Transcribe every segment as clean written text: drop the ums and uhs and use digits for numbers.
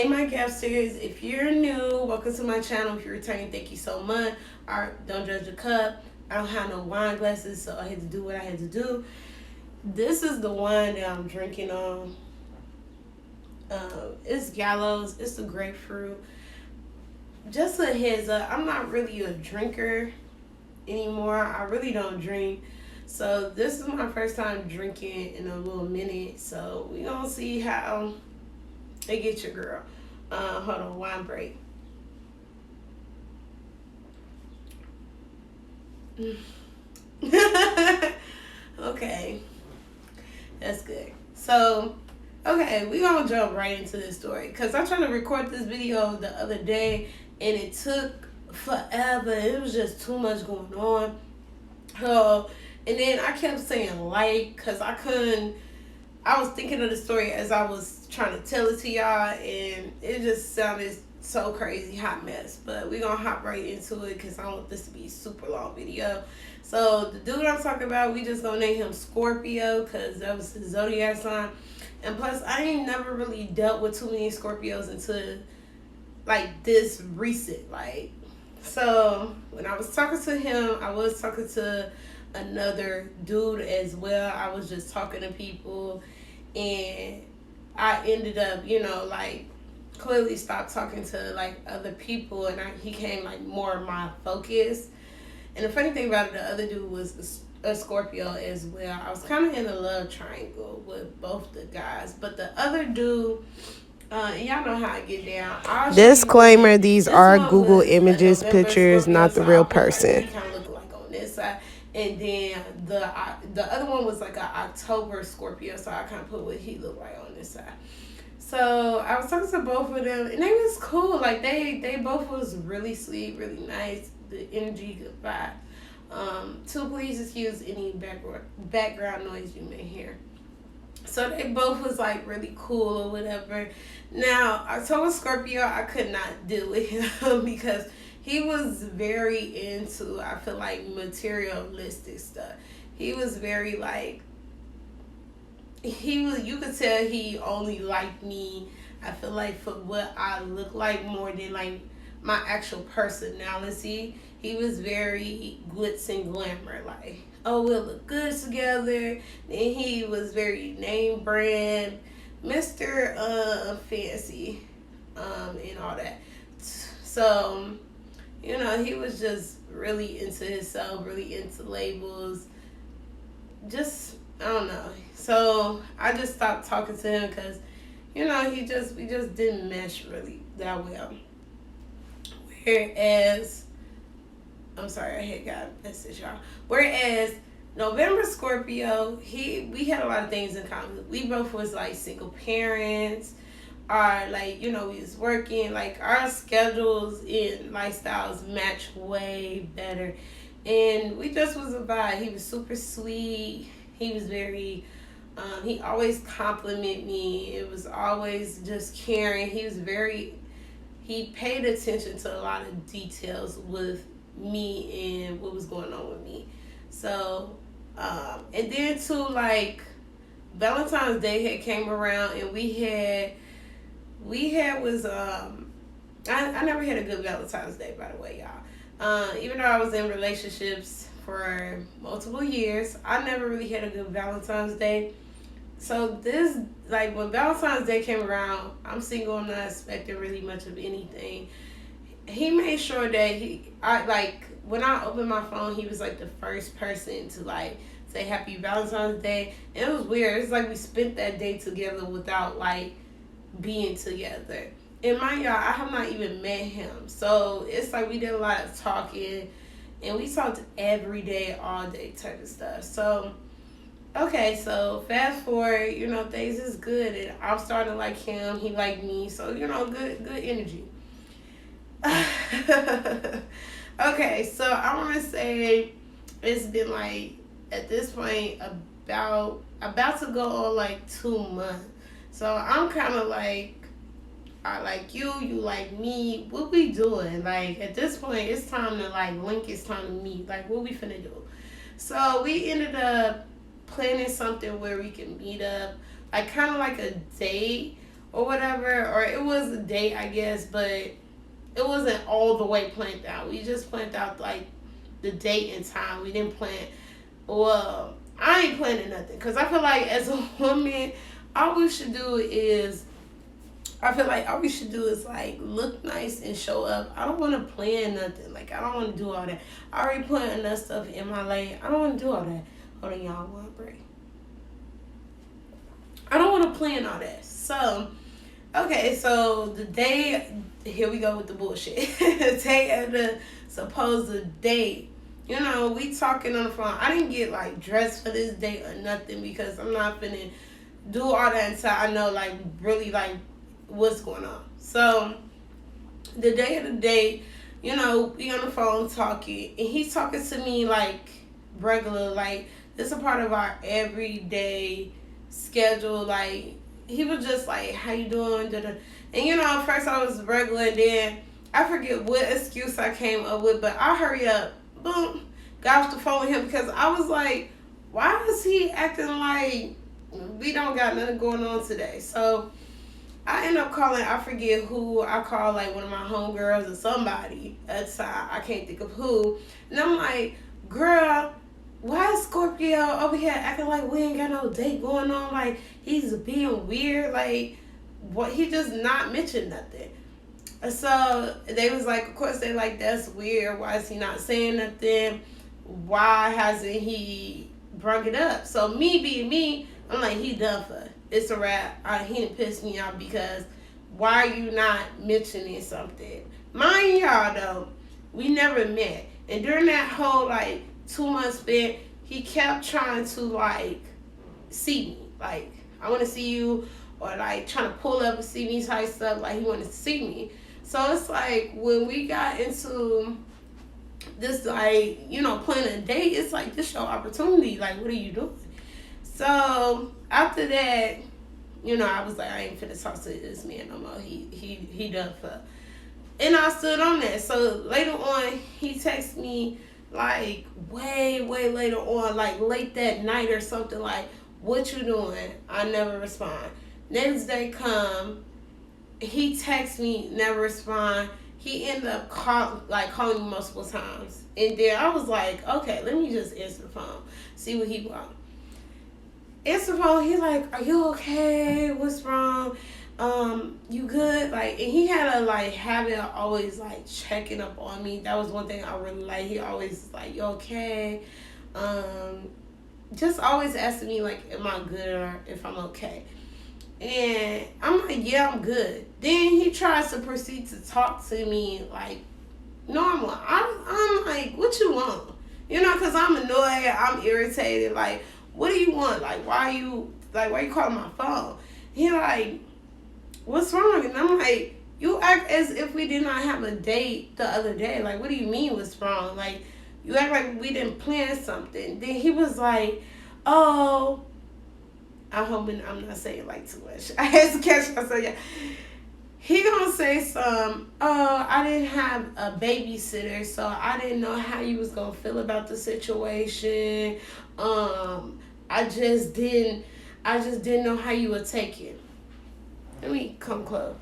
Hey, my gapsters, if you're new, welcome to my channel. If you're returning, thank you so much. Alright, don't judge the cup. I don't have no wine glasses, so I had to do what I had to do. This is the one that I'm drinking on. It's Gallows. It's the grapefruit. Just a heads up, I'm not really a drinker anymore. I really don't drink. So this is my first time drinking in a little minute. So we gonna see how they get your girl. Hold on, wine break. Okay, that's good. So, okay, we gonna jump right into this story because I tried to record this video the other day and it took forever. It was just too much going on. And then I kept saying like because I couldn't. I was thinking of the story as I was trying to tell it to y'all, and it just sounded so crazy, hot mess. But we're gonna hop right into it because I don't want this to be a super long video. So the dude I'm talking about, we just gonna name him Scorpio because that was his zodiac sign. And plus, I ain't never really dealt with too many Scorpios until like this recent. So when I was talking to him, I was talking to another dude as well. I was just talking to people, and I ended up, clearly stopped talking to like other people, and he came like more of my focus. And the funny thing about it, the other dude was a Scorpio as well. I was kind of in a love triangle with both the guys, but the other dude, and y'all know how I get down. Disclaimer, these are Google Images pictures, not the real person. Kind of look like on this side. And then the other one was like an October Scorpio, so I kind of put what he looked like on this side. So I was talking to both of them, and they was cool. Like they both was really sweet, really nice. The energy, good vibe. Please excuse any background noise you may hear. So they both was like really cool or whatever. Now I told Scorpio I could not deal with him because he was very into, I feel like, materialistic stuff. He was very like, you could tell he only liked me, I feel like, for what I look like more than like my actual personality. He was very glitz and glamour, like, oh, we'll look good together. Then he was very name brand, Mr. Fancy, and all that. So, he was just really into himself, really into labels. Just, I don't know. So I just stopped talking to him because, we just didn't mesh really that well. Whereas, I'm sorry, I had got a message, y'all. Whereas November Scorpio, we had a lot of things in common. We both was like single parents. Our we was working, like our schedules and lifestyles match way better, and we just was a vibe. He was super sweet. He was very he always complimented me. It was always just caring. He paid attention to a lot of details with me and what was going on with me. So and then too, like, Valentine's Day had came around, and we had was I never had a good Valentine's Day, by the way, y'all. Even though I was in relationships for multiple years, I never really had a good Valentine's Day. So this, like, when Valentine's Day came around, I'm single, I'm not expecting really much of anything. He made sure that when I opened my phone, he was like the first person to like say happy Valentine's Day. And it was weird. It's like we spent that day together without like being together. And mind y'all, I have not even met him. So it's like we did a lot of talking, and we talked every day, all day type of stuff. So, okay, so fast forward, things is good, and I'm starting to like him. He liked me. So, good energy. Okay, so I want to say it's been like, at this point, about to go on like 2 months. So I'm kind of like, I like you, you like me. What we doing? Like, at this point, it's time to like link. It's time to meet. Like, what we finna do? So we ended up planning something where we can meet up, like kind of like a date or whatever, or it was a date, I guess, but it wasn't all the way planned out. We just planned out like the date and time. We didn't plan. Well, I ain't planning nothing because I feel like as a woman, all we should do is. I feel like all we should do is like look nice and show up. I don't want to plan nothing. Like I don't want to do all that. I already put enough stuff in my lane. I don't want to do all that. Hold on, y'all. One break. I don't want to plan all that. So, okay, so the day, here we go with the bullshit. The day of the supposed date, you know, we talking on the phone. I didn't get like dressed for this date or nothing because I'm not finna do all that until I know like really like what's going on. So, the day of the date, you know, we on the phone talking, and he's talking to me like regular, like this is a part of our everyday schedule. Like he was just like, "How you doing?" Da-da. And you know, at first I was regular, and then I forget what excuse I came up with, but I hurry up, boom, got off the phone with him because I was like, "Why is he acting like we don't got nothing going on today?" So I end up calling, I forget who I called, like one of my homegirls or somebody at the time. I can't think of who. And I'm like, girl, why is Scorpio over here acting like we ain't got no date going on? Like, he's being weird. Like, what? He just not mentioned nothing. So they was like, of course, they like, that's weird. Why is he not saying nothing? Why hasn't he brung it up? So me being me, I'm like, he done for. It's a wrap. He didn't piss me off because why are you not mentioning something? Mind y'all though, we never met. And during that whole like 2 month span, he kept trying to like see me. Like, I want to see you, or like trying to pull up and see me type stuff. Like he wanted to see me. So it's like when we got into this like, you know, planning a date, it's like this your opportunity. Like, what are you doing? So after that, you know, I was like, I ain't finna talk to this man no more. He done for. And I stood on that. So later on, he texted me like way later on, like late that night or something, like, what you doing? I never respond. Next day come, he texts me, never respond. He ended up calling me multiple times. And then I was like, okay, let me just answer the phone, see what he wants. Answer the phone, he's like, are you okay? What's wrong? You good? Like, and he had a like habit of always like checking up on me. That was one thing I really like. He always like, you okay? Just always asking me like, am I good or if I'm okay? And I'm like, yeah, I'm good. Then he tries to proceed to talk to me like normal. I'm like, what you want? You know, because I'm annoyed, I'm irritated. Like, what do you want? Like, why you calling my phone? He like, what's wrong? And I'm like, you act as if we did not have a date the other day. Like, what do you mean what's wrong? Like, you act like we didn't plan something. Then he was like, oh, I hope I'm not saying like too much. I had to catch myself. Yeah. He gonna say oh, I didn't have a babysitter, so I didn't know how you was gonna feel about the situation. I just didn't know how you would take it. Let me come close.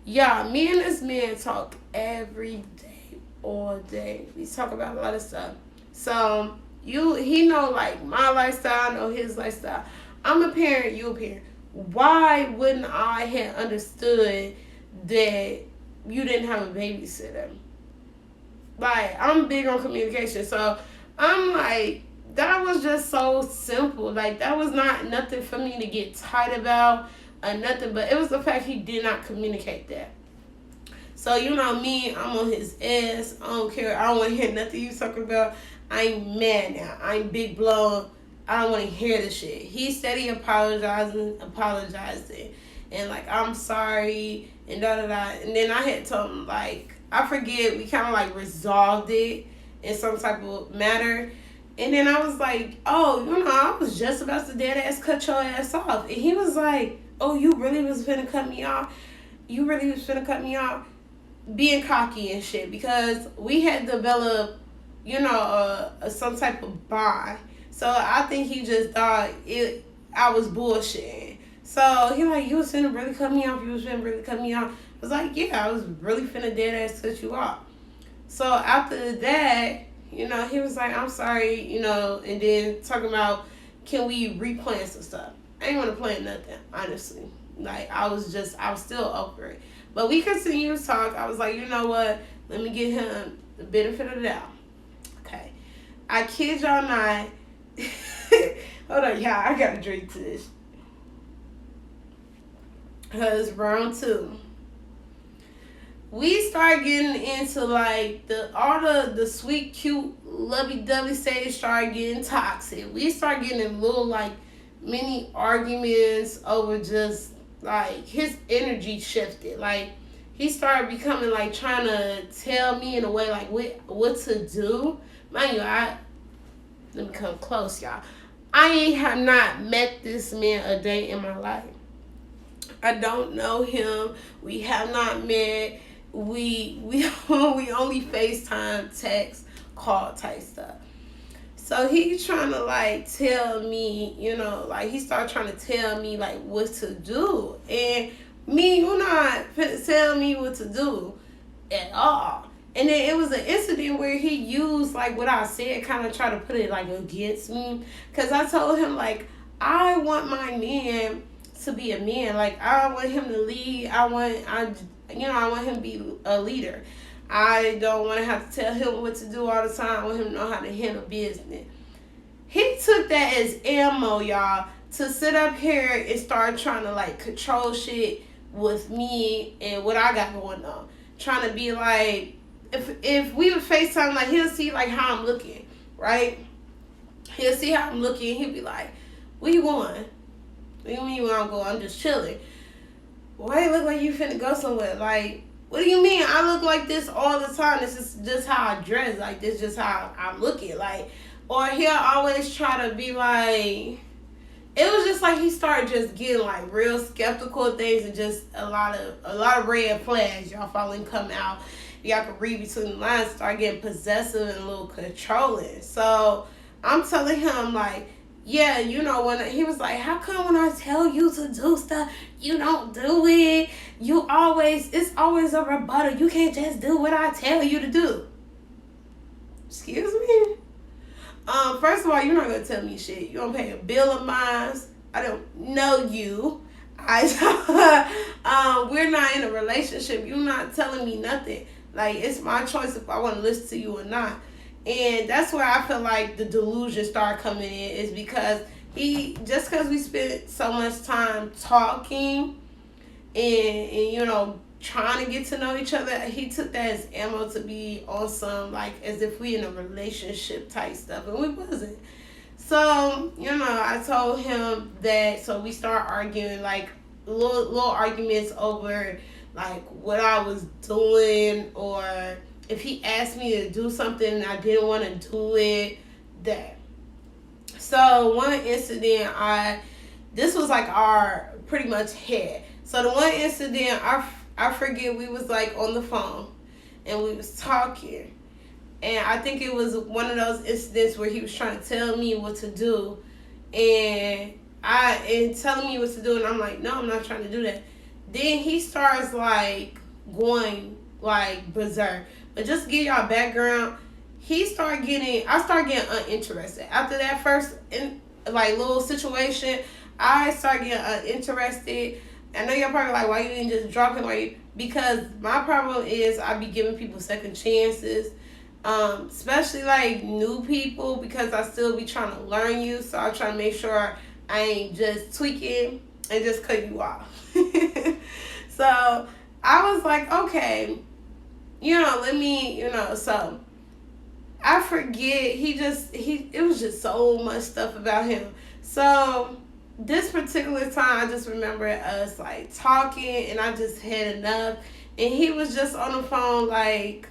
Yeah, me and this man talk every day, all day. We talk about a lot of stuff. So he know like my lifestyle, I know his lifestyle. I'm a parent, you a parent. Why wouldn't I have understood that you didn't have a babysitter? Like, I'm big on communication, so I'm like, that was just so simple. Like, that was not nothing for me to get tight about or nothing, but it was the fact he did not communicate that. So, you know me, I'm on his ass. I don't care. I don't want to hear nothing you talking about. I'm mad now. I'm big blown. I don't want to hear this shit. He said he apologizing, and like, I'm sorry, and da-da-da. And then I had told him, like, I forget, we kind of like resolved it in some type of matter. And then I was like, oh, you know, I was just about to dead ass cut your ass off. And he was like, oh, you really was finna cut me off? You really was finna cut me off? Being cocky and shit. Because we had developed, you know, some type of bond. So I think he just thought I was bullshitting. So he like, you was finna really cut me off. You was finna really cut me off. I was like, yeah, I was really finna dead ass cut you off. So after that, he was like, I'm sorry, and then talking about, can we replan some stuff? I didn't want to plan nothing, honestly. Like, I was still over it. But we continued to talk. I was like, you know what? Let me give him the benefit of the doubt. Okay. I kid y'all not. Hold on, y'all. I got to drink to this. Because round 2. We start getting into like all the sweet, cute, lovey-dovey stage start getting toxic. We start getting little like mini arguments over just like his energy shifted. Like he started becoming like trying to tell me in a way like what to do. Mind you, let me come close, y'all. I have not met this man a day in my life. I don't know him. We have not met. We only FaceTime, text, call type stuff. So he's trying to like tell me, like he started trying to tell me like what to do. And me, you're not tell me what to do at all. And then it was an incident where he used like what I said, kind of try to put it like against me. Cause I told him like, I want my man to be a man. Like I want him to lead. I want him to be a leader. I don't want to have to tell him what to do all the time. I want him to know how to handle business. He took that as ammo, y'all, to sit up here and start trying to like control shit with me and what I got going on. Trying to be like, if we would FaceTime, like he'll see like how I'm looking, right? He'll see how I'm looking. He'll be like, where you going? What do you mean where I'm going? I'm just chilling. Why you look like you finna go somewhere? Like, what do you mean? I look like this all the time. This is just how I dress. Like, this is just how I'm looking. Like, or he'll always try to be like, it was just like he started just getting like real skeptical of things and just a lot of red flags. Y'all following come out. Y'all can read between the lines. Start getting possessive and a little controlling. So I'm telling him like, yeah, when he was like, how come when I tell you to do stuff, you don't do it? It's always a rebuttal. You can't just do what I tell you to do. Excuse me? First of all, you're not going to tell me shit. You don't pay a bill of mine. I don't know you. We're not in a relationship. You're not telling me nothing. Like, it's my choice if I want to listen to you or not. And that's where I feel like the delusion started coming in, is because just because we spent so much time talking and trying to get to know each other, he took that as ammo to be on some like as if we in a relationship type stuff, and we wasn't. So I told him that. So we start arguing like little arguments over like what I was doing, or if he asked me to do something and I didn't want to do it, that. So one incident, this was like our pretty much head. So the one incident, I forget, we was like on the phone and we was talking. And I think it was one of those incidents where he was trying to tell me what to do. And telling me what to do, and I'm like, no, I'm not trying to do that. Then he starts like going like berserk. But just to give y'all background, I started getting uninterested. After that first little situation, I started getting uninterested. I know y'all probably like, why you didn't just drop him? Because my problem is I be giving people second chances, especially like new people, because I still be trying to learn you. So I try to make sure I ain't just tweaking and just cut you off. So I was like, okay, let me, so I forget, it was just so much stuff about him. So this particular time, I just remember us like talking, and I just had enough, and he was just on the phone like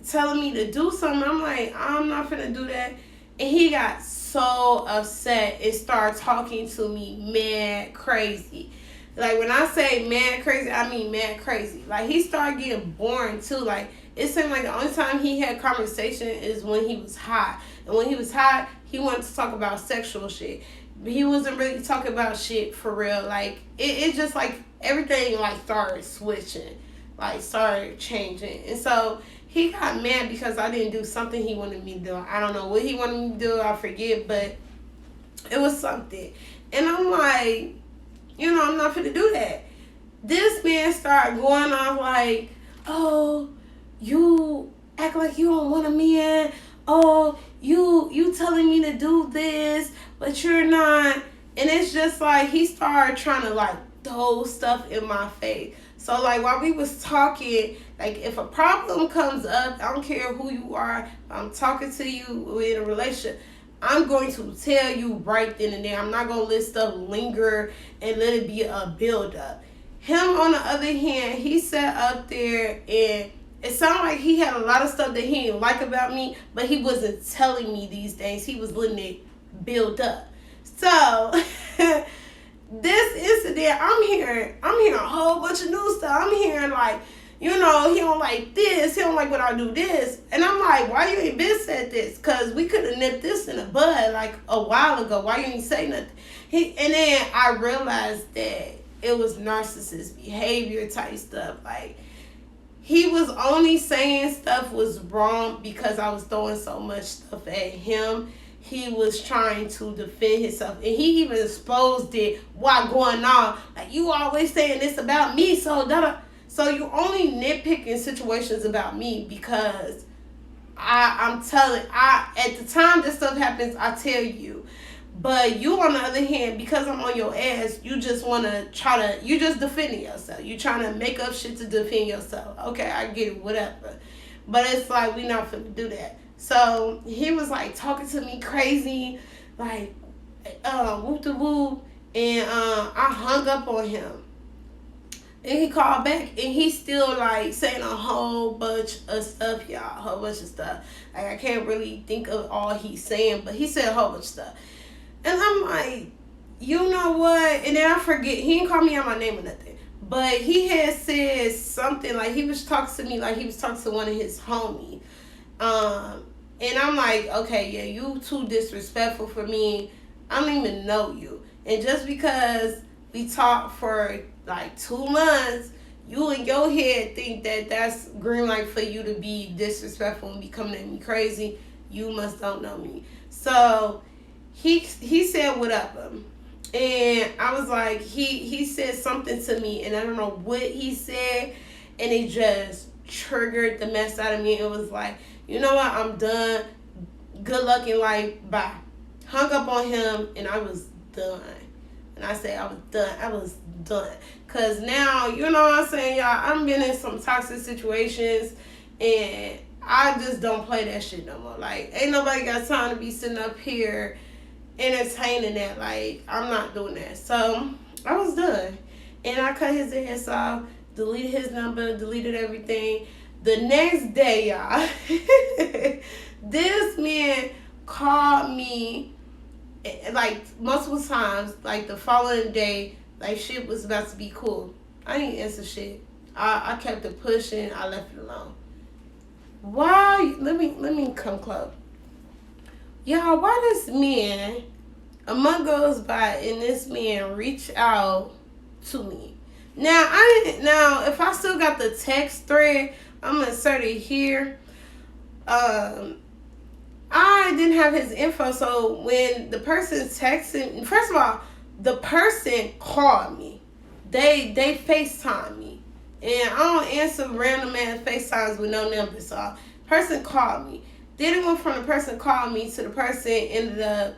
telling me to do something. I'm like, I'm not finna do that. And he got so upset and started talking to me mad crazy. Like, when I say mad crazy, I mean mad crazy. Like, he started getting boring, too. Like, it seemed like the only time he had conversation is when he was hot. And when he was hot, he wanted to talk about sexual shit. he wasn't really talking about shit for real. Like it just like everything like started switching, like started changing, and so he got mad because I didn't do something he wanted me to do. I don't know what he wanted me to do. I forget, but it was something, and I'm like, I'm not gonna do that. This man started going off like, oh, you act like you don't want a man. Oh, you telling me to do this, but you're not. And it's just like he started trying to like throw stuff in my face. So like while we was talking, like if a problem comes up, I don't care who you are, I'm talking to you, we're in a relationship, I'm going to tell you right then and there. I'm not going to let stuff linger and let it be a build up. Him, on the other hand, he sat up there and it sounded like he had a lot of stuff that he didn't like about me, but he wasn't telling me these things. He was letting it build up. So this incident, I'm hearing a whole bunch of new stuff. I'm hearing like, he don't like this. He don't like when I do this. And I'm like, why you ain't been said this? Because we could have nipped this in the bud like a while ago. Why you ain't say nothing? And then I realized that it was narcissist behavior type stuff. Like, he was only saying stuff was wrong because I was throwing so much stuff at him. He was trying to defend himself. And he even exposed it while going on. Like, you always saying this about me, so da-da. So you only nitpicking situations about me because at the time this stuff happens, I tell you. But you, on the other hand, because I'm on your ass, you just want to you just defending yourself. You trying to make up shit to defend yourself. Okay, I get it, whatever. But it's like, we not finna do that. So he was like talking to me crazy, like, whoop de whoop. And I hung up on him. And he called back and he's still like saying a whole bunch of stuff, y'all. A whole bunch of stuff. Like, I can't really think of all he's saying, but he said a whole bunch of stuff. And I'm like, you know what? And then I forget, he didn't call me out my name or nothing. But he had said something, like he was talking to me like he was talking to one of his homies. And I'm like, okay, yeah, you too disrespectful for me. I don't even know you. And just because we talked for like 2 months, you in your head think that that's green light for you to be disrespectful and be coming at me crazy. You must don't know me. So he said what up, and I was like, he said something to me, and I don't know what he said, and it just triggered the mess out of me. It was like, you know what, I'm done. Good luck in life. Bye. Hung up on him, and I was done. And I say I was done. I was done. Because now, you know what I'm saying, y'all, I'm been in some toxic situations, and I just don't play that shit no more. Like, ain't nobody got time to be sitting up here entertaining that. Like, I'm not doing that. So, I was done. And I cut his ass off, deleted his number, deleted everything. The next day, y'all, this man called me like multiple times, like the following day, like shit was about to be cool. I didn't answer shit. I kept it pushing. I left it alone. Why? Let me come close. Y'all, why this man, a month goes by and this man reach out to me. Now, if I still got the text thread, I'm going to insert it here. I didn't have his info, so when the person texted, first of all, the person called me. They FaceTime me. And I don't answer random ass FaceTimes with no number, so person called me. Then it went from the person called me to the person in the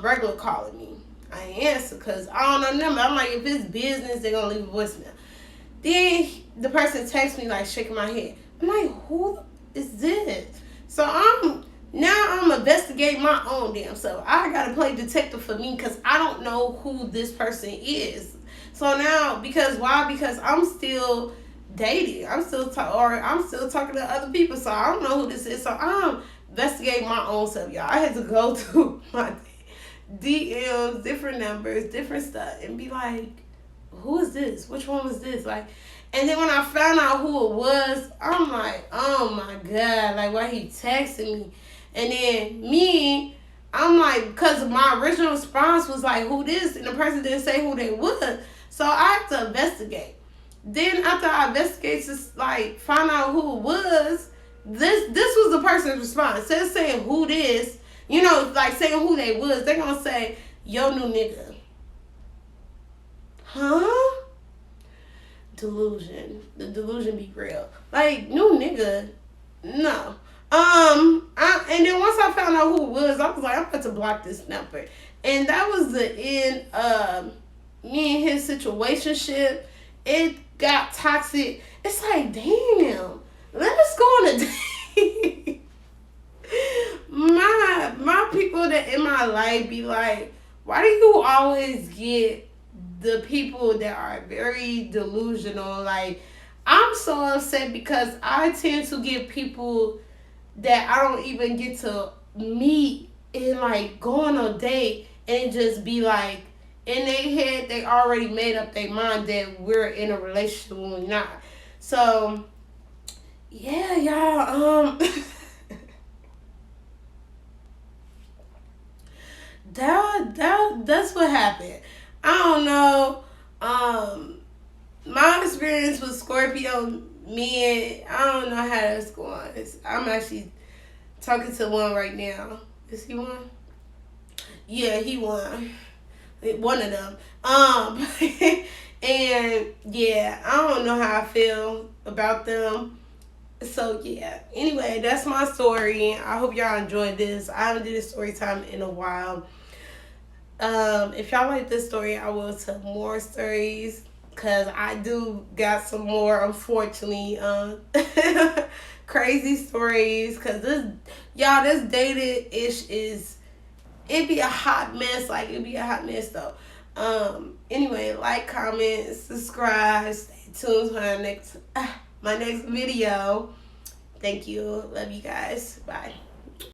regular calling me. I ain't answer because I don't know the number. I'm like, if it's business, they're going to leave a voicemail. Then the person texts me, like, shaking my head. I'm like, who is this? So I'm investigating my own damn self. I got to play detective for me because I don't know who this person is. So now, why? Because I'm still dating. I'm still talking to other people, so I don't know who this is. So I'm investigating my own self, y'all. I had to go to my DMs, different numbers, different stuff, and be like, who is this? Which one was this? Like, and then when I found out who it was, I'm like, oh my God, like, why he texting me? And then I'm like, because my original response was like, who this? And the person didn't say who they was. So I had to investigate. Then after I investigate to like find out who it was, this was the person's response. Instead of saying who this, like saying who they was, they're gonna say, yo new nigga. Huh? Delusion. The delusion be real. Like, new nigga. No. And then once I found out who it was, I was like, I'm about to block this number. And that was the end of me and his situationship. It got toxic. It's like, damn, let us go on a date. my people that in my life be like, why do you always get the people that are very delusional? Like, I'm so upset because I tend to get people that I don't even get to meet and like go on a date and just be like, in their head they already made up their mind that we're in a relationship when we're not. So yeah, y'all, that's what happened. I don't know. My experience with Scorpio men, I don't know how that's going. I'm actually talking to one right now. Is he one? Yeah, he won. One of them. And yeah, I don't know how I feel about them. So yeah. Anyway, that's my story. I hope y'all enjoyed this. I haven't did a story time in a while. If y'all like this story, I will tell more stories because I do got some more, unfortunately, crazy stories. Because this dated ish it be a hot mess. Like, it be a hot mess though. Anyway, like, comment, subscribe, stay tuned for my next video. Thank you. Love you guys. Bye.